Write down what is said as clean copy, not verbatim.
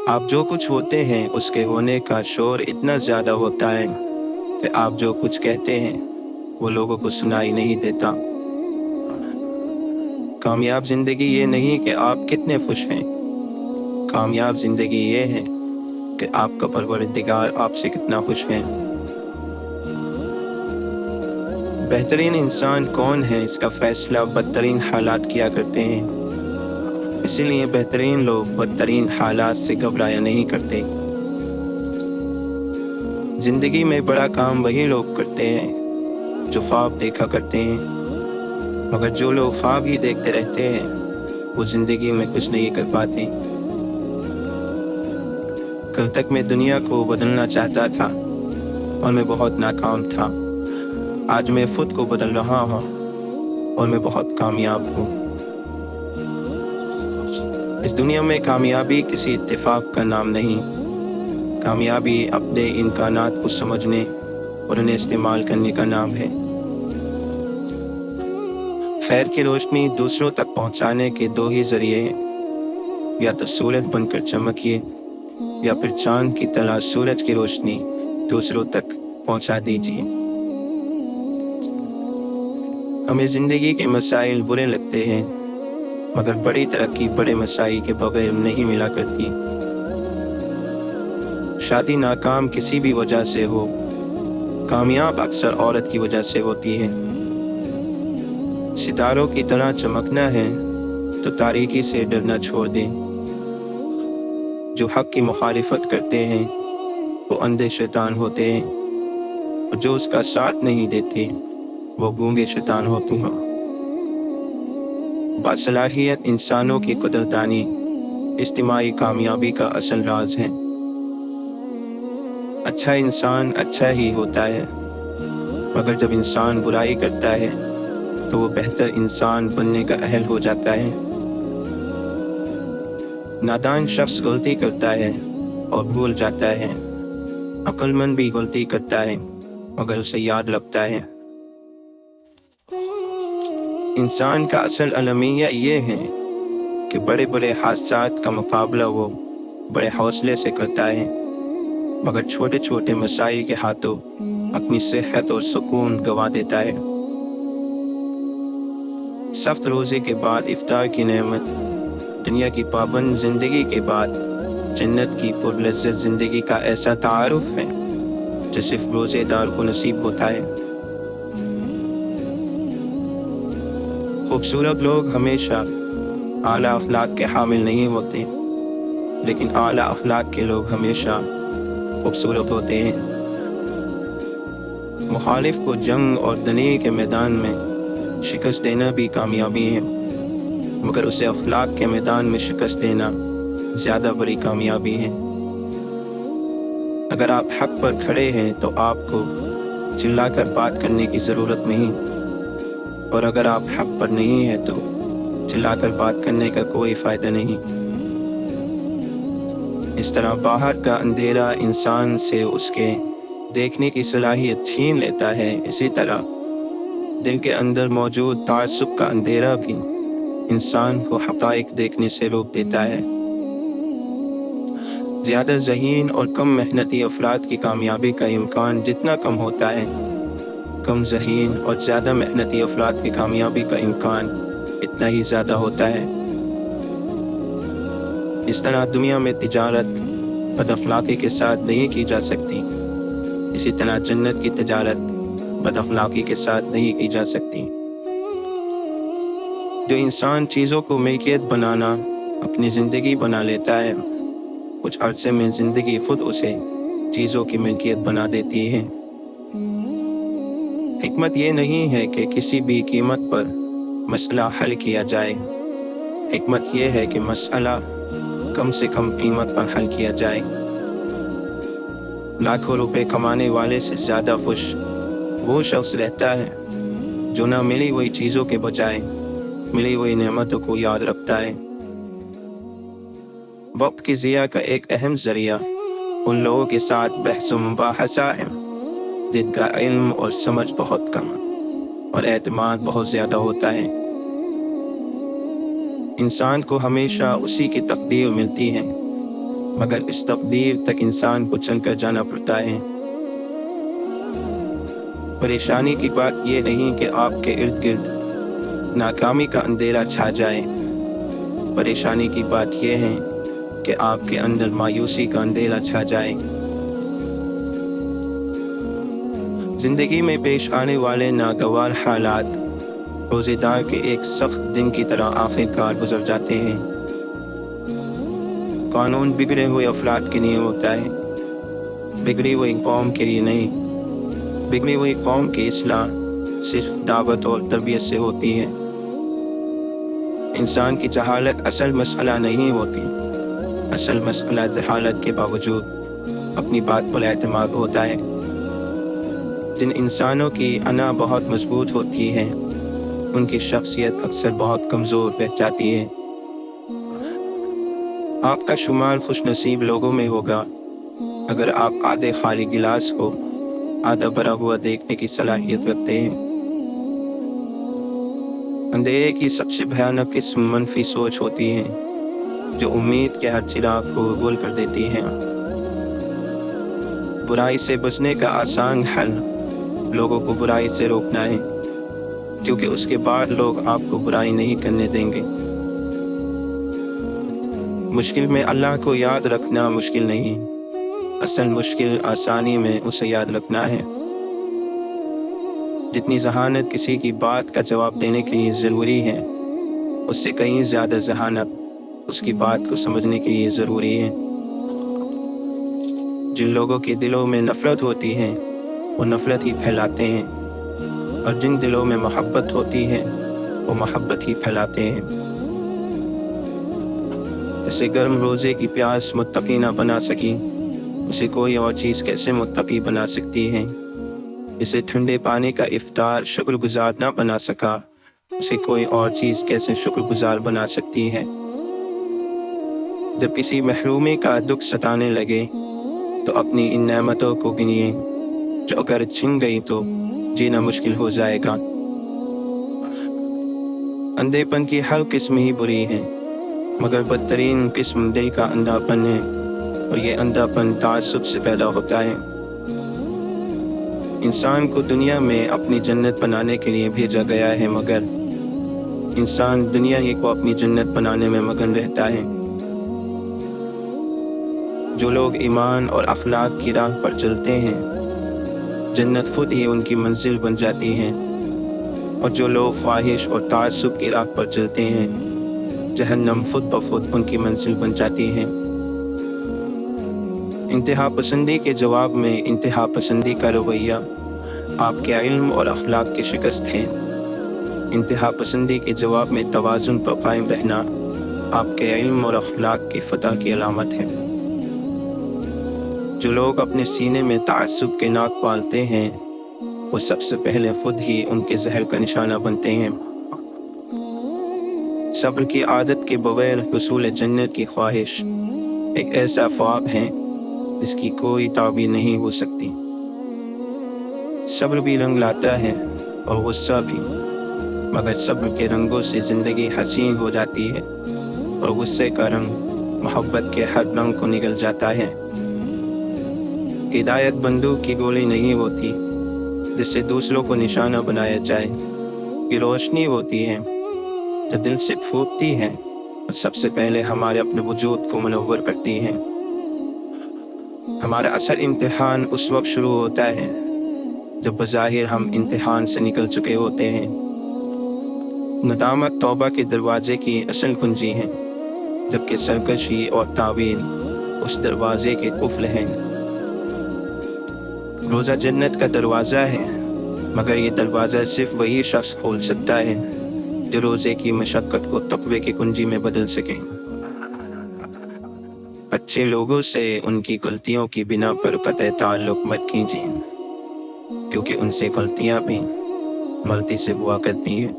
आप जो कुछ होते हैं उसके होने का शोर इतना ज़्यादा होता है कि आप जो कुछ कहते हैं वो लोगों को सुनाई नहीं देता। कामयाब ज़िंदगी ये नहीं कि आप कितने खुश हैं, कामयाब ज़िंदगी ये है कि आपका परवरदिगार आपसे कितना खुश है। बेहतरीन इंसान कौन है इसका फ़ैसला बदतरीन हालात किया करते हैं, इसीलिए बेहतरीन लोग बदतरीन हालात से घबराया नहीं करते। ज़िंदगी में बड़ा काम वही लोग करते हैं जो ख्वाब देखा करते हैं, मगर जो लोग ख्वाब ही देखते रहते हैं वो ज़िंदगी में कुछ नहीं कर पाते। कल तक मैं दुनिया को बदलना चाहता था और मैं बहुत नाकाम था। आज मैं खुद को बदल रहा हूँ और मैं बहुत कामयाब हूँ। इस दुनिया में कामयाबी किसी इत्तेफाक का नाम नहीं, कामयाबी अपने इम्कानात को समझने और उन्हें इस्तेमाल करने का नाम है। खैर की रोशनी दूसरों तक पहुंचाने के दो ही जरिए हैं, या तो सूरज बनकर चमकिए या फिर चांद की तरह सूरज की रोशनी दूसरों तक पहुंचा दीजिए। हमें ज़िंदगी के मसाइल बुरे लगते हैं, मगर बड़ी तरक्की बड़े मसाइल के बगैर नहीं मिला करती। शादी नाकाम किसी भी वजह से हो, कामयाब अक्सर औरत की वजह से होती है। सितारों की तरह चमकना है तो तारीकी से डरना छोड़ दें। जो हक की मुखालिफत करते हैं वो अंधे शैतान होते हैं, और जो उसका साथ नहीं देते वो गूंगे शैतान होते हैं। बासलाहियत इंसानों की कदरदानी इज्तिमाई कामयाबी का असल राज है। अच्छा इंसान अच्छा ही होता है, मगर जब इंसान बुराई करता है तो वो बेहतर इंसान बनने का अहल हो जाता है। नादान शख्स गलती करता है और भूल जाता है, अक्लमंद भी गलती करता है मगर उसे याद रखता है। इंसान का असल अलमिया ये है कि बड़े बड़े हादसात का मुकाबला वो बड़े हौसले से करता है, मगर छोटे छोटे मसाइल के हाथों अपनी सेहत और सुकून गंवा देता है। सख्त रोज़े के बाद इफ्तार की नेमत, दुनिया की पाबंद ज़िंदगी के बाद जन्नत की पुरलज़्ज़त ज़िंदगी का ऐसा तारुफ है जो सिर्फ रोज़ेदार को नसीब होता है। खूबसूरत लोग हमेशा आला अखलाक के हामिल नहीं होते, लेकिन आला अखलाक के लोग हमेशा खूबसूरत होते हैं। मुखालिफ को जंग और दनी के मैदान में शिकस्त देना भी कामयाबी है, मगर उसे अखलाक के मैदान में शिकस्त देना ज़्यादा बड़ी कामयाबी है। अगर आप हक पर खड़े हैं तो आपको चिल्लाकर बात करने की ज़रूरत नहीं, और अगर आप हक पर नहीं हैं तो चिल्लाकर बात करने का कोई फ़ायदा नहीं। इस तरह बाहर का अंधेरा इंसान से उसके देखने की सलाहियत छीन लेता है, इसी तरह दिल के अंदर मौजूद तासुब का अंधेरा भी इंसान को हक़ाइक़ देखने से रोक देता है। ज़्यादा ज़हीन और कम मेहनती अफराद की कामयाबी का इम्कान जितना कम होता है, कम ज़हीन और ज़्यादा मेहनती अफराद की कामयाबी का इम्कान इतना ही ज़्यादा होता है। इस तरह दुनिया में तिजारत बदअखलाक़ी के साथ नहीं की जा सकती, इसी तरह जन्नत की तिजारत बदअखलाक़ी के साथ नहीं की जा सकती। जो इंसान चीज़ों को मिल्कियत बनाना अपनी ज़िंदगी बना लेता है, कुछ अरसे में ज़िंदगी खुद उसे चीज़ों की मिल्कियत बना देती है। हिकमत ये नहीं है कि किसी भी कीमत पर मसला हल किया जाए, हिकमत ये है कि मसला कम से कम कीमत पर हल किया जाए। लाखों रुपए कमाने वाले से ज़्यादा खुश वो शख्स रहता है जो ना मिली हुई चीज़ों के बजाय मिली हुई नेमतों को याद रखता है। वक्त की ज़िया का एक अहम ज़रिया उन लोगों के साथ बहस व मुबाहसा है जिनका इल्म और समझ बहुत कम और एतमाद बहुत ज़्यादा होता है। इंसान को हमेशा उसी की तकदीर मिलती है मगर इस तकदीर तक इंसान को चल कर जाना पड़ता है। परेशानी की बात यह नहीं कि आपके इर्द गिर्द नाकामी का अंधेरा छा जाए, परेशानी की बात यह है कि आपके अंदर मायूसी का अंधेरा छा जाए। जिंदगी में पेश आने वाले नागवार हालात रोज़ेदार के एक सख्त दिन की तरह आखिरकार गुजर जाते हैं। कानून बिगड़े हुए अफराद के लिए होता है, बिगड़ी हुई कौम के लिए नहीं। बिगड़ी हुई कौम की इस्लाह सिर्फ दावत और तरबियत से होती है। इंसान की जहालत असल मसला नहीं होती, असल मसला जहालत के बावजूद अपनी बात पर एतमाद होता है। जिन इंसानों की अना बहुत मजबूत होती है, उनकी शख्सियत अक्सर बहुत कमज़ोर रह जाती है। आपका शुमार खुशनसीब लोगों में होगा अगर आप आधे खाली गिलास को आधा भरा हुआ देखने की सलाहियत रखते हैं। अंधेरे की सबसे भयानक किस्म मनफी सोच होती है, जो उम्मीद के हर चिराग को गोल कर देती है। बुराई से बचने का आसान हल लोगों को बुराई से रोकना है, क्योंकि उसके बाद लोग आपको बुराई नहीं करने देंगे। मुश्किल में अल्लाह को याद रखना मुश्किल नहीं, असल मुश्किल आसानी में उसे याद रखना है। जितनी जहानत किसी की बात का जवाब देने के लिए ज़रूरी है, उससे कहीं ज़्यादा जहानत उसकी बात को समझने के लिए ज़रूरी है। जिन लोगों के दिलों में नफ़रत होती है, वो नफ़रत ही फैलाते हैं, और जिन दिलों में मोहब्बत होती है, वो मोहब्बत ही फैलाते हैं। जैसे गर्म रोज़े की प्यास मुत्तकी ना बना सकी, उसे कोई और चीज़ कैसे मुत्तकी बना सकती है। इसे ठंडे पानी का इफ्तार शुक्रगुजार ना बना सका, उसे कोई और चीज़ कैसे शुक्रगुजार बना सकती है। जब किसी महरूमी का दुख सताने लगे तो अपनी इन नेमतों को गिनिए, जो अगर छिन गई तो जीना मुश्किल हो जाएगा। अंधेपन की हर किस्म ही बुरी है, मगर बदतरीन किस्म दिल का अंधापन है, और ये अंधापन तासुब से पैदा होता है। इंसान को दुनिया में अपनी जन्नत बनाने के लिए भेजा गया है, मगर इंसान दुनिया ही को अपनी जन्नत बनाने में मगन रहता है। जो लोग ईमान और अखलाक की राह पर चलते हैं, जन्नत खुद ही उनकी मंजिल बन जाती है, और जो लोग ख्वाहिश और तासुब की राह पर चलते हैं, जहन्नम खुद ब खुद उनकी मंजिल बन जाती है। इंतहा पसंदी के जवाब में इंतहा पसंदी का रवैया आपके इल्म और अखलाक की शिकस्त है। इंतहा पसंदी के जवाब में तवाज़ुन पर कायम रहना आपके इल्म और अखलाक की फतह की अलामत है। जो लोग अपने सीने में तासुब के नाक पालते हैं, वो सबसे पहले खुद ही उनके जहर का निशाना बनते हैं। सब्र की आदत के बगैर हुसूल जन्नत की ख्वाहिश एक ऐसा ख्वाब है जिसकी कोई ताबीर नहीं हो सकती। सब्र भी रंग लाता है और गुस्सा भी, मगर सब्र के रंगों से ज़िंदगी हसीन हो जाती है, और गुस्से का रंग मोहब्बत के हर रंग को निगल जाता है। हिदायत बंदूक की गोली नहीं होती जिससे दूसरों को निशाना बनाया जाए। ये रोशनी होती है जो दिल से फूटती है और सबसे पहले हमारे अपने वजूद को मुनव्वर करती है। हमारा असल इम्तिहान उस वक्त शुरू होता है जब बज़ाहिर हम इम्तिहान से निकल चुके होते हैं। नदामत तौबा के दरवाजे की असल कुंजी है, जबकि सरकशी और तावील उस दरवाजे के कुफल हैं। रोज़ा जन्नत का दरवाज़ा है, मगर ये दरवाज़ा सिर्फ वही शख्स खोल सकता है जो रोज़े की मशक्क़त को तक़वे की कुंजी में बदल सके। अच्छे लोगों से उनकी गलतियों की बिना पर क़त्अ ताल्लुक़ मत कीजिए, क्योंकि उनसे गलतियाँ भी गलती से हुआ करती हैं।